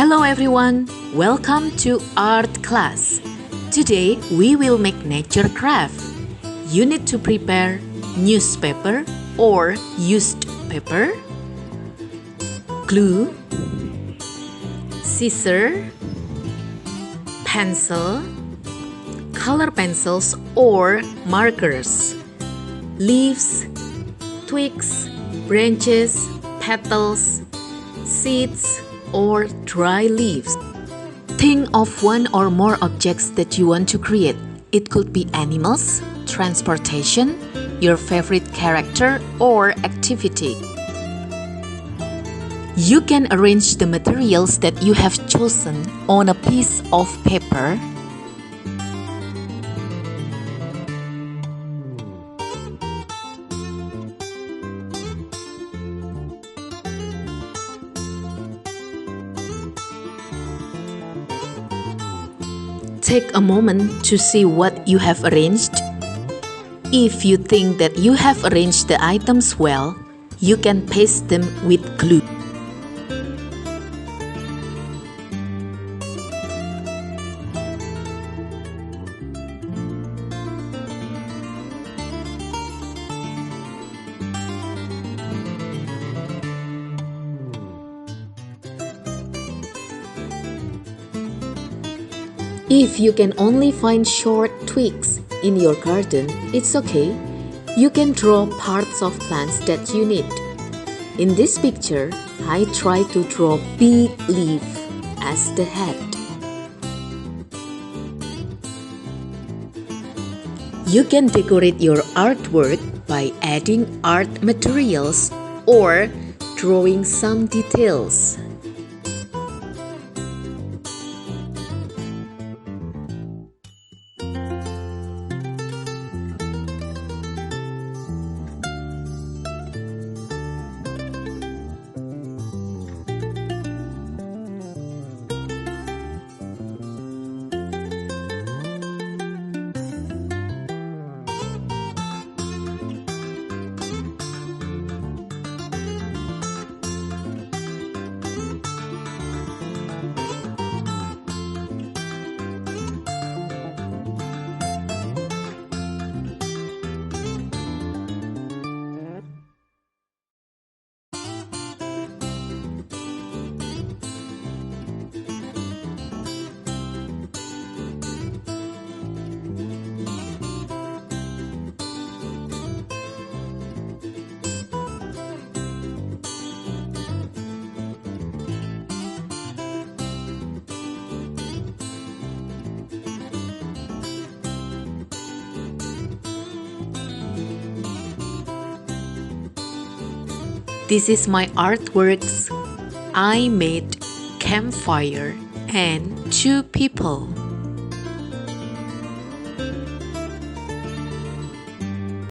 Hello everyone, welcome to art class. Today we will make nature craft. You need to prepare newspaper or used paper, glue, scissors, pencil, color pencils or markers, leaves, twigs, branches, petals, seeds, or dry leaves. Think of one or more objects that you want to create. It could be animals, transportation, your favorite character, or activity. You can arrange the materials that you have chosen on a piece of paper. Take a moment to see what you have arranged. If you think that you have arranged the items well, you can paste them with glue. If you can only find short twigs in your garden, it's okay. You can draw parts of plants that you need. In this picture, I try to draw big leaf as the head. You can decorate your artwork by adding art materials or drawing some details. This is my artworks. I made campfire and two people.